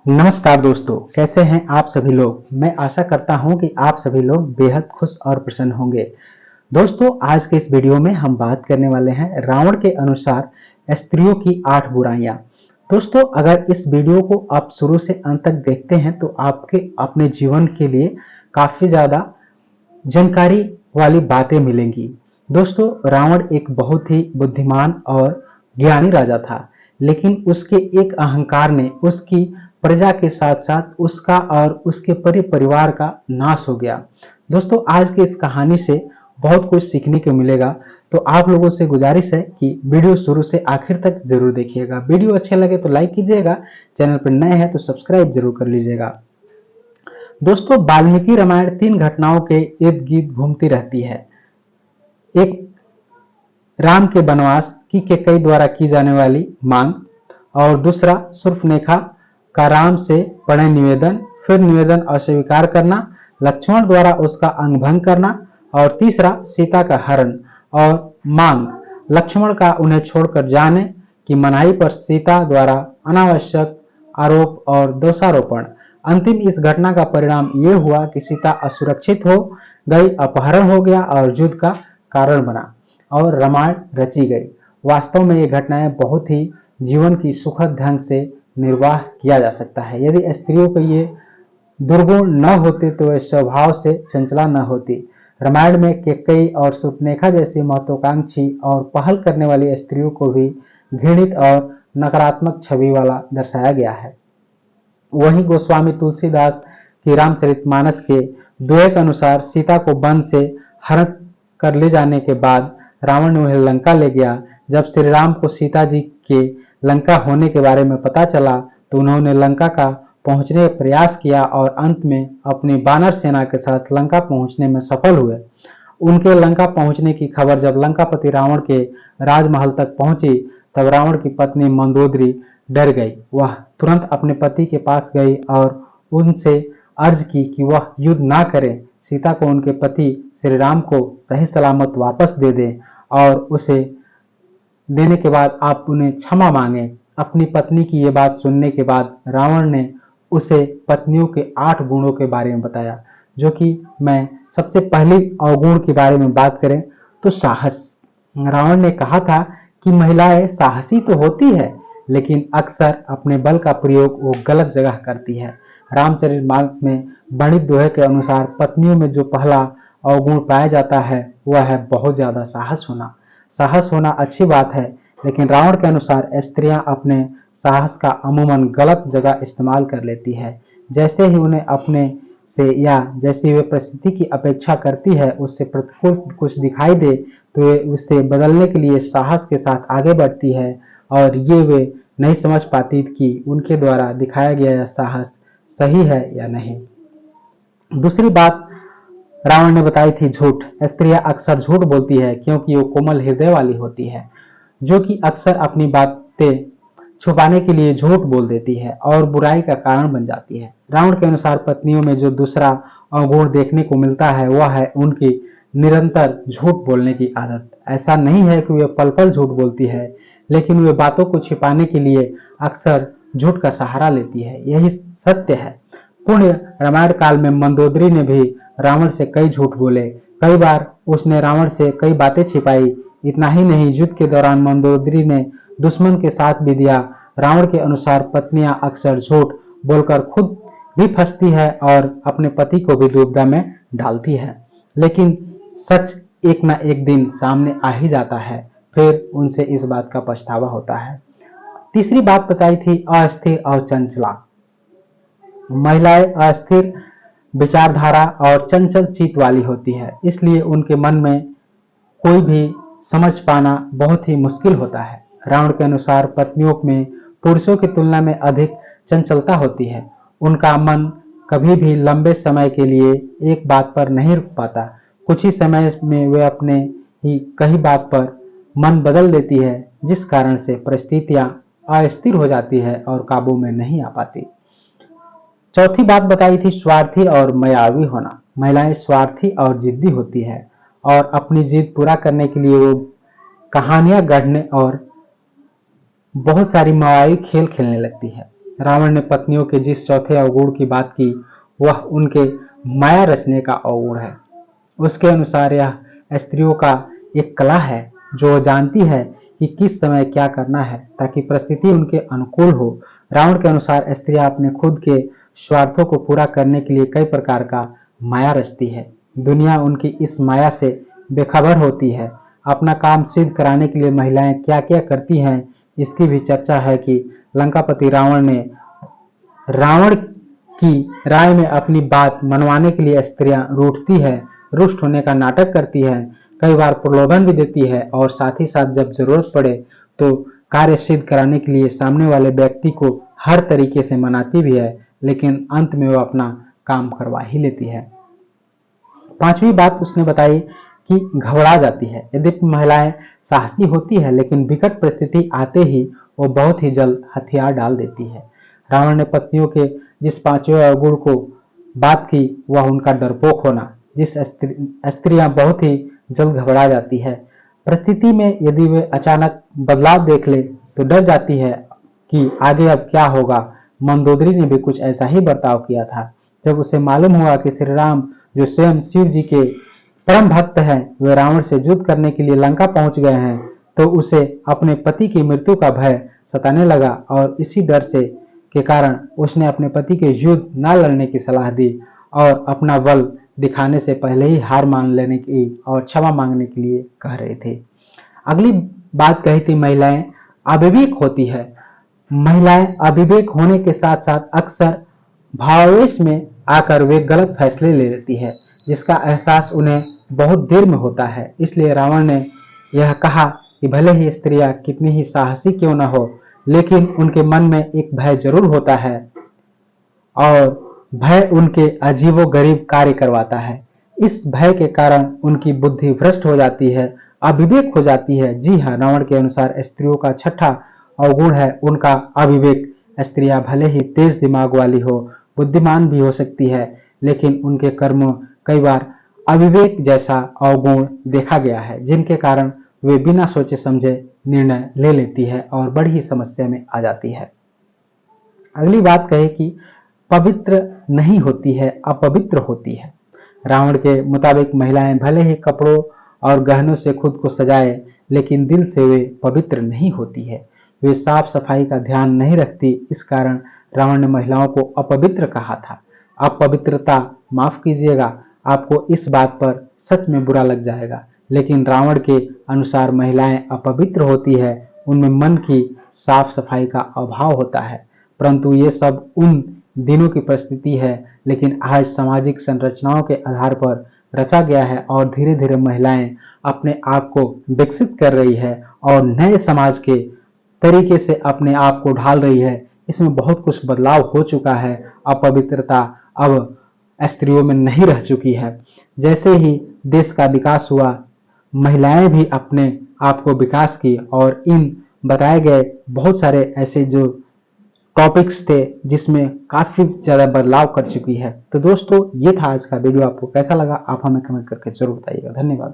नमस्कार दोस्तों, कैसे हैं आप सभी लोग। मैं आशा करता हूं कि आप सभी लोग बेहद खुश और प्रसन्न होंगे। दोस्तों, आज के इस वीडियो में हम बात करने वाले हैं रावण के अनुसार स्त्रियों की 8 बुराइयां। दोस्तों, अगर इस वीडियो को आप शुरू से अंत तक देखते हैं तो आपके अपने जीवन के लिए काफी ज्यादा जानकारी वाली बातें मिलेंगी। दोस्तों, रावण एक बहुत ही बुद्धिमान और ज्ञानी राजा था, लेकिन उसके एक अहंकार ने उसकी प्रजा के साथ साथ उसका और उसके पूरे परिवार का नाश हो गया। दोस्तों, आज की इस कहानी से बहुत कुछ सीखने को मिलेगा, तो आप लोगों से गुजारिश है कि वीडियो शुरू से आखिर तक जरूर देखिएगा। वीडियो अच्छे लगे तो लाइक कीजिएगा, चैनल पर नए हैं तो सब्सक्राइब जरूर कर लीजिएगा। दोस्तों, वाल्मीकि रामायण 3 घटनाओं के इर्द गिर्द घूमती रहती है। एक, राम के वनवास की कैकेयी द्वारा की जाने वाली मांग, और दूसरा शूर्पणखा का राम से प्रणय निवेदन, फिर निवेदन अस्वीकार करना, लक्ष्मण द्वारा उसका अंगभंग करना, और तीसरा सीता का हरण और मांग, लक्ष्मण का उन्हें छोड़कर जाने की मनाही पर सीता द्वारा अनावश्यक आरोप और दोषारोपण। अंतिम इस घटना का परिणाम ये हुआ कि सीता असुरक्षित हो गई, अपहरण हो गया और युद्ध का कारण बना और रामायण रची गई। वास्तव में ये घटनाएं बहुत ही जीवन की सुखद ढंग से निर्वाह किया जा सकता है। यदि स्त्रियों को ये दुर्गुण न होते तो वे स्वभाव से चंचला न होती। रामायण में कैकेयी और शूर्पणखा जैसी महत्वाकांक्षी और पहल करने वाली स्त्रियों को भी घृणित और नकारात्मक छवि वाला दर्शाया गया है। वहीं गोस्वामी तुलसीदास की रामचरितमानस के दोहे के अनुसार सीता को वन से हरण कर ले जाने के बाद रावण ने उन्हें लंका ले गया। जब श्री राम को सीता जी के लंका होने के बारे में पता चला तो उन्होंने लंका का पहुंचने का प्रयास किया और अंत में अपनी वानर सेना के साथ लंका पहुंचने में सफल हुए। उनके लंका पहुंचने की खबर जब लंकापति रावण के राजमहल तक पहुंची तब रावण की पत्नी मंदोदरी डर गई। वह तुरंत अपने पति के पास गई और उनसे अर्ज की कि वह युद्ध ना करें, सीता को उनके पति श्री राम को सही सलामत वापस दे दें और उसे देने के बाद आप उन्हें क्षमा मांगे। अपनी पत्नी की ये बात सुनने के बाद रावण ने उसे पत्नियों के 8 गुणों के बारे में बताया, जो कि मैं सबसे पहले अवगुण के बारे में बात करें तो साहस। रावण ने कहा था कि महिलाएं साहसी तो होती है लेकिन अक्सर अपने बल का प्रयोग वो गलत जगह करती है। रामचरितमानस में वर्णित दोहे के अनुसार पत्नियों में जो पहला अवगुण पाया जाता है वह है बहुत ज्यादा साहस होना। साहस होना अच्छी बात है, लेकिन रावण के अनुसार स्त्रियां अपने साहस का अमूमन गलत जगह इस्तेमाल कर लेती है। जैसे ही उन्हें अपने से या जैसी वे परिस्थिति की अपेक्षा करती है उससे प्रतिकूल कुछ दिखाई दे तो वे उससे बदलने के लिए साहस के साथ आगे बढ़ती है, और ये वे नहीं समझ पाती कि उनके द्वारा दिखाया गया यह साहस सही है या नहीं। दूसरी बात रावण ने बताई थी झूठ। स्त्रियां अक्सर झूठ बोलती है क्योंकि वो कोमल हृदय वाली होती है, जो कि अक्सर अपनी बातें छुपाने के लिए झूठ बोल देती है और बुराई का कारण बन जाती है। रावण के अनुसार पत्नियों में जो दूसरा अवगुण देखने को मिलता है वह है उनकी निरंतर झूठ बोलने की आदत। ऐसा नहीं है कि वे पल पल झूठ बोलती है, लेकिन वे बातों को छिपाने के लिए अक्सर झूठ का सहारा लेती है। यही सत्य है। पुण्य रामायण काल में मंदोदरी ने भी रावण से कई झूठ बोले। कई बार उसने रावण से कई बातें छिपाई। इतना ही नहीं, युद्ध के दौरान मंदोदरी ने दुश्मन के साथ भी दिया। रावण के अनुसार पत्नियां अक्सर झूठ बोलकर खुद भी फंसती है और अपने पति को भी दुविधा में डालती है, लेकिन सच एक ना एक दिन सामने आ ही जाता है, फिर उनसे इस बात का पछतावा होता है। तीसरी बात बताई थी अस्थिर और चंचला। महिलाएं अस्थिर विचारधारा और चंचल चित्त वाली होती है, इसलिए उनके मन में कोई भी समझ पाना बहुत ही मुश्किल होता है। रावण के अनुसार पत्नियों में पुरुषों की तुलना में अधिक चंचलता होती है। उनका मन कभी भी लंबे समय के लिए एक बात पर नहीं रुक पाता। कुछ ही समय में वे अपने ही कई बात पर मन बदल देती है, जिस कारण से परिस्थितियां अस्थिर हो जाती है और काबू में नहीं आ पाती। चौथी बात बताई थी स्वार्थी और मायावी होना। महिलाएं स्वार्थी और जिद्दी होती है और अपनी जिद पूरा करने के लिए वो कहानियां गढ़ने और बहुत सारी मायावी खेल खेलने लगती है। रावण ने पत्नियों के जिस चौथे अवगुण की बात की वह उनके माया रचने का अवगुण है। उसके अनुसार यह स्त्रियों का एक कला है जो जानती है कि किस समय क्या करना है ताकि परिस्थिति उनके अनुकूल हो। रावण के अनुसार स्त्रियां अपने खुद के स्वार्थों को पूरा करने के लिए कई प्रकार का माया रचती है। दुनिया उनकी इस माया से बेखबर होती है। अपना काम सिद्ध कराने के लिए महिलाएं क्या क्या करती हैं इसकी भी चर्चा है कि लंकापति रावण ने रावण की राय में अपनी बात मनवाने के लिए स्त्रियां रूठती है, रुष्ट होने का नाटक करती है, कई बार प्रलोभन भी देती है और साथ ही साथ जब जरूरत पड़े तो कार्य सिद्ध कराने के लिए सामने वाले व्यक्ति को हर तरीके से मनाती भी है, लेकिन अंत में वो अपना काम करवा ही लेती है। पांचवी बात उसने बताई कि घबरा जाती है। यद्यपि महिलाएं साहसी होती है लेकिन विकट परिस्थिति आते ही वो बहुत ही जल्द हथियार डाल देती है। रावण ने पत्नियों के जिस पांचवें अवगुण को बात की वह उनका डरपोक होना, जिस स्त्रियां बहुत ही जल्द घबरा जाती है। परिस्थिति में यदि वे अचानक बदलाव देख ले तो डर जाती है कि आगे अब क्या होगा। मंदोदरी ने भी कुछ ऐसा ही बर्ताव किया था। जब उसे मालूम हुआ कि श्री राम जो स्वयं शिव जी के परम भक्त हैं वे रावण से युद्ध करने के लिए लंका पहुंच गए हैं तो उसे अपने पति की मृत्यु का भय सताने लगा और इसी डर से के कारण उसने अपने पति के युद्ध न लड़ने की सलाह दी और अपना बल दिखाने से पहले ही हार मान लेने की और क्षमा मांगने के लिए कह रहे थे। अगली बात कही थी महिलाएं अविवेक होती है। महिलाएं अविवेक होने के साथ साथ अक्सर भावावेश में आकर वे गलत फैसले ले लेती है जिसका एहसास उन्हें बहुत देर में होता है। इसलिए रावण ने यह कहा कि भले ही स्त्रियां कितनी ही साहसी क्यों न हो लेकिन उनके मन में एक भय जरूर होता है और भय उनके अजीबोगरीब कार्य करवाता है। इस भय के कारण उनकी बुद्धि भ्रष्ट हो जाती है, अविवेक हो जाती है। जी हाँ, रावण के अनुसार स्त्रियों का छठा अवगुण है उनका अविवेक। स्त्रियां भले ही तेज दिमाग वाली हो, बुद्धिमान भी हो सकती है लेकिन उनके कर्म कई बार अविवेक जैसा अवगुण देखा गया है जिनके कारण वे बिना सोचे समझे निर्णय ले लेती है और बड़ी ही समस्या में आ जाती है। अगली बात कहे कि पवित्र नहीं होती है, अपवित्र होती है। रावण के मुताबिक महिलाएं भले ही कपड़ों और गहनों से खुद को सजाए लेकिन दिल से वे पवित्र नहीं होती है। वे साफ सफाई का ध्यान नहीं रखती। इस कारण रावण ने महिलाओं को अपवित्र कहा था। अपवित्रता, माफ कीजिएगा, आपको इस बात पर सच में बुरा लग जाएगा लेकिन रावण के अनुसार महिलाएं अपवित्र होती है, उनमें मन की साफ सफाई का अभाव होता है। परंतु ये सब उन दिनों की परिस्थिति है लेकिन आज सामाजिक संरचनाओं के आधार पर रचा गया है और धीरे धीरे महिलाएं अपने आप को विकसित कर रही है और नए समाज के तरीके से अपने आप को ढाल रही है। इसमें बहुत कुछ बदलाव हो चुका है। अपवित्रता अब स्त्रियों में नहीं रह चुकी है। जैसे ही देश का विकास हुआ महिलाएं भी अपने आप को विकास की और इन बताए गए बहुत सारे ऐसे जो टॉपिक्स थे जिसमें काफी ज्यादा बदलाव कर चुकी है। तो दोस्तों ये था आज का वीडियो, आपको कैसा लगा आप हमें कमेंट करके जरूर बताइएगा। धन्यवाद।